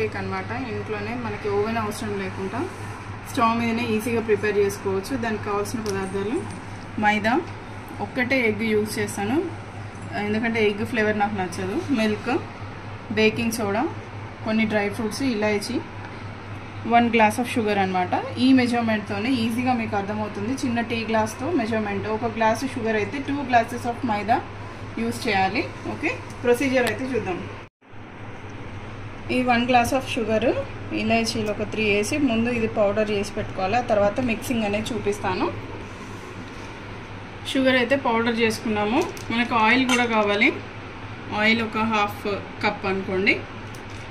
Cake అన్నమాట. ఇంట్లోనే మనకి ఓవెన్ అవసరం లేకుండా స్టవ్ మీదనే ఈజీగా ప్రిపేర్ చేసుకోవచ్చు. దానికి కావాల్సిన పదార్థాలు మైదా, ఒక్కటే ఎగ్ యూజ్ చేస్తాను ఎందుకంటే ఎగ్ ఫ్లేవర్ నాకు నచ్చదు, మిల్క్, బేకింగ్ సోడా, కొన్ని dry fruits, elaichi, 1 glass of sugar అనమాట. ఈ మెజర్మెంట్తోనే ఈజీగా మీకు అర్థమవుతుంది. చిన్న టీ గ్లాస్తో మెజర్మెంట్. 1 గ్లాసు షుగర్ అయితే 2 గ్లాసెస్ ఆఫ్ మైదా యూజ్ చేయాలి. ఓకే, ప్రొసీజర్ అయితే చూద్దాం. ఈ 1 గ్లాస్ ఆఫ్ షుగర్, ఇలాచీలు ఒక 3 వేసి ముందు ఇది పౌడర్ చేసి పెట్టుకోవాలి. ఆ తర్వాత మిక్సింగ్ అనేది చూపిస్తాను. షుగర్ అయితే పౌడర్ చేసుకున్నాము. మనకు ఆయిల్ కూడా కావాలి. ఆయిల్ ఒక 1/2 కప్ అనుకోండి.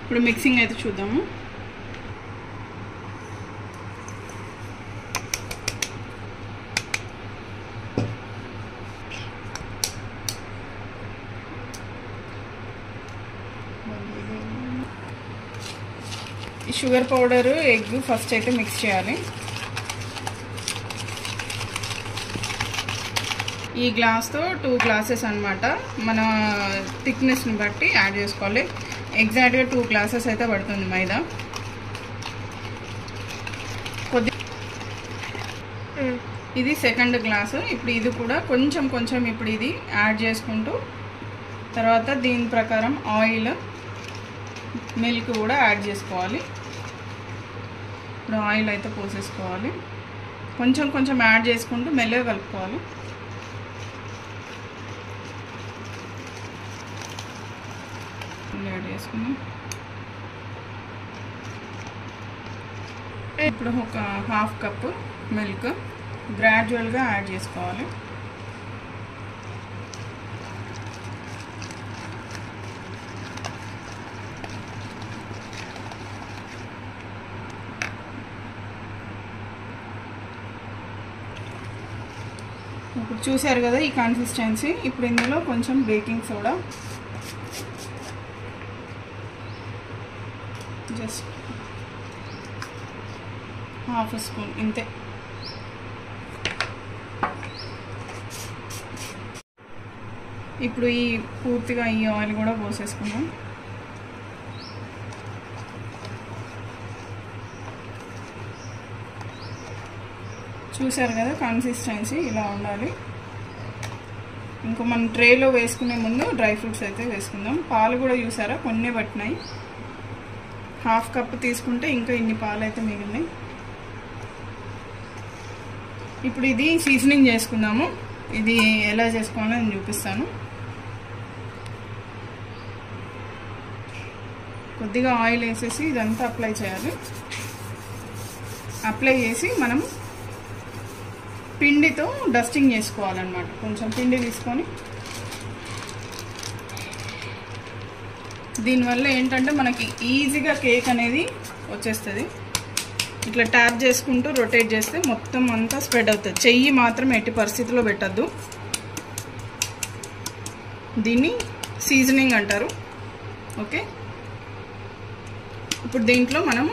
ఇప్పుడు మిక్సింగ్ అయితే చూద్దాము. ఈ షుగర్ పౌడర్, ఎగ్ ఫస్ట్ అయితే మిక్స్ చేయాలి. ఈ గ్లాస్తో 2 గ్లాసెస్ అనమాట. మన థిక్నెస్ని బట్టి యాడ్ చేసుకోవాలి. ఎగ్జాక్ట్గా 2 గ్లాసెస్ అయితే పడుతుంది మైదా. ఇది సెకండ్ గ్లాసు. ఇప్పుడు ఇది కూడా కొంచెం కొంచెం ఇప్పుడు ఇది యాడ్ చేసుకుంటూ తర్వాత దీని ప్రకారం ఆయిల్, మిల్క్ కూడా యాడ్ చేసుకోవాలి. ఇప్పుడు ఆయిల్ అయితే పోసేసుకోవాలి. కొంచెం కొంచెం యాడ్ చేసుకుంటూ మెల్లగా కలుపుకోవాలి. యాడ్ చేసుకుని ఇప్పుడు ఒక 1/2 కప్పు మిల్క్ గ్రాడ్యువల్గా యాడ్ చేసుకోవాలి. ఇప్పుడు చూసారు కదా ఈ కన్సిస్టెన్సీ. ఇప్పుడు ఇందులో కొంచెం బేకింగ్ సోడా, జస్ట్ 1/2 స్పూన్ ఇంతే. ఇప్పుడు ఈ పూర్తిగా ఈ ఆయిల్ కూడా పోసేసుకున్నాం. చూసారు కదా కన్సిస్టెన్సీ ఇలా ఉండాలి. ఇంకా మనం ట్రేలో వేసుకునే ముందు డ్రై ఫ్రూట్స్ అయితే వేసుకుందాం. పాలు కూడా చూసారా కొన్ని పట్టినాయి. 1/2 కప్ తీసుకుంటే ఇంకా ఇన్ని పాలు అయితే మిగిలినాయి. ఇప్పుడు ఇది సీజనింగ్ చేసుకుందాము. ఇది ఎలా చేసుకోవాలో నేను చూపిస్తాను. కొద్దిగా ఆయిల్ వేసేసి ఇదంతా అప్లై చేయాలి. అప్లై చేసి మనం పిండితో డస్టింగ్ చేసుకోవాలన్నమాట. కొంచెం పిండి తీసుకొని దీనివల్ల ఏంటంటే మనకి ఈజీగా కేక్ అనేది వచ్చేస్తుంది. ఇట్లా ట్యాప్ చేసుకుంటూ రొటేట్ చేస్తే మొత్తం అంతా స్ప్రెడ్ అవుతుంది. చెయ్యి మాత్రం ఎట్టి పరిస్థితిలో పెట్టద్దు. దీన్ని సీజనింగ్ అంటారు. ఓకే, ఇప్పుడు దీంట్లో మనం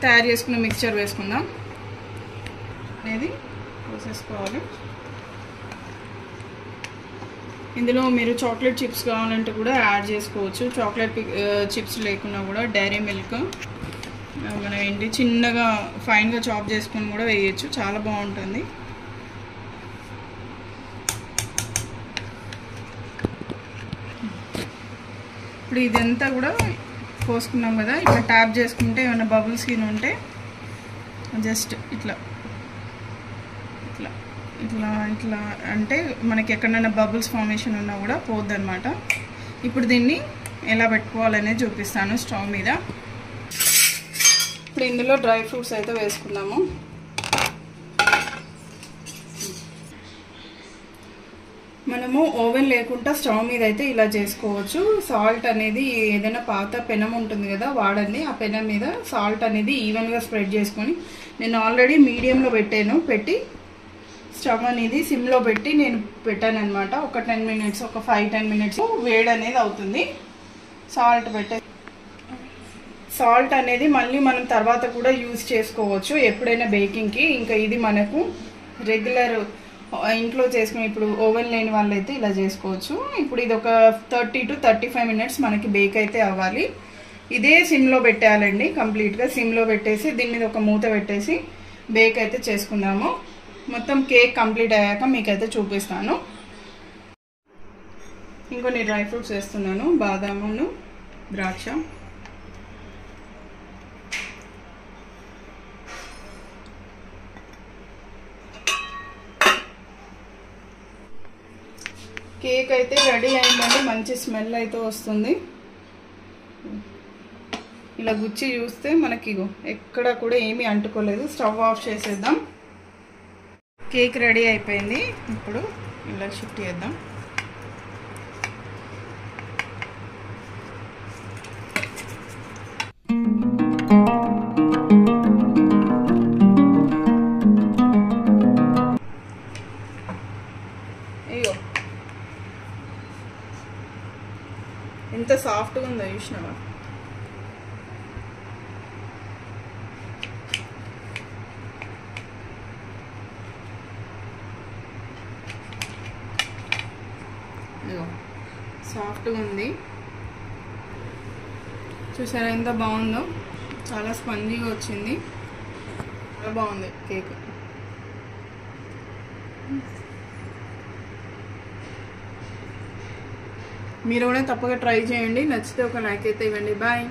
తయారు చేసుకున్న మిక్చర్ వేసుకుందాం. అనేది పోసేసుకోవాలి. ఇందులో మీరు చాక్లెట్ చిప్స్ కావాలంటే కూడా యాడ్ చేసుకోవచ్చు. చాక్లెట్ చిప్స్ లేకున్నా కూడా డైరీ మిల్క్ మనం ఏంటి చిన్నగా ఫైన్గా చాప్ చేసుకొని కూడా వేయచ్చు. చాలా బాగుంటుంది. ఇప్పుడు ఇదంతా కూడా పోసుకున్నాం కదా. ఇట్లా ట్యాప్ చేసుకుంటే ఏమైనా బబుల్స్ కింద ఉంటే జస్ట్ ఇట్లా ఇట్లా ఇట్లా ఇట్లా అంటే మనకి ఎక్కడైనా బబుల్స్ ఫార్మేషన్ ఉన్నా కూడా పోద్ది అనమాట. ఇప్పుడు దీన్ని ఎలా పెట్టుకోవాలనేది చూపిస్తాను స్టవ్ మీద. ఇప్పుడు ఇందులో డ్రై ఫ్రూట్స్ అయితే వేసుకుందాము. మనము ఓవెన్ లేకుండా స్టవ్ మీద అయితే ఇలా చేసుకోవచ్చు. సాల్ట్ అనేది ఏదైనా పాత పెనం ఉంటుంది కదా వాడండి. ఆ పెనం మీద సాల్ట్ అనేది ఈవెన్గా స్ప్రెడ్ చేసుకొని, నేను ఆల్రెడీ మీడియంలో పెట్టి స్టవ్ అనేది సిమ్లో పెట్టి నేను పెట్టాను అనమాట. ఒక 10 మినిట్స్, ఒక 5-10 మినిట్స్ వేడి అనేది అవుతుంది. సాల్ట్ అనేది మళ్ళీ మనం తర్వాత కూడా యూజ్ చేసుకోవచ్చు ఎప్పుడైనా బేకింగ్కి. ఇంకా ఇది మనకు రెగ్యులర్ ఇంట్లో చేసుకుని ఇప్పుడు ఓవెన్ లేని వాళ్ళైతే ఇలా చేసుకోవచ్చు. ఇప్పుడు ఇది ఒక 30 to 35 మినిట్స్ మనకి బేక్ అయితే అవ్వాలి. ఇదే సిమ్లో పెట్టాలండి. కంప్లీట్గా సిమ్లో పెట్టేసి దీని మీద ఒక మూత పెట్టేసి బేక్ అయితే చేసుకుందాము. మొత్తం కేక్ కంప్లీట్ అయ్యాక మీకైతే చూపిస్తాను. ఇంకొన్ని డ్రై ఫ్రూట్స్ వేస్తున్నాను, బాదామును, ద్రాక్ష. కేక్ అయితే రెడీ అయిందండి. మంచి స్మెల్ అయితే వస్తుంది. ఇలా గుచ్చి చూస్తే మనకి ఎక్కడ కూడా ఏమీ అంటుకోలేదు. స్టవ్ ఆఫ్ చేసేద్దాం. కేక్ రెడీ అయిపోయింది. ఇప్పుడు ఇలా షిఫ్ట్ చేద్దాం. అయ్యో ఎంత సాఫ్ట్గా ఉందో చూసినావా? సాఫ్ట్గా ఉంది. చూసారా ఎంత బాగుందో? చాలా స్పంజీగా వచ్చింది. చాలా బాగుంది కేక్. మీరు కూడా తప్పగా ట్రై చేయండి. నచ్చితే ఒక లైక్ అయితే ఇవ్వండి. బాయ్.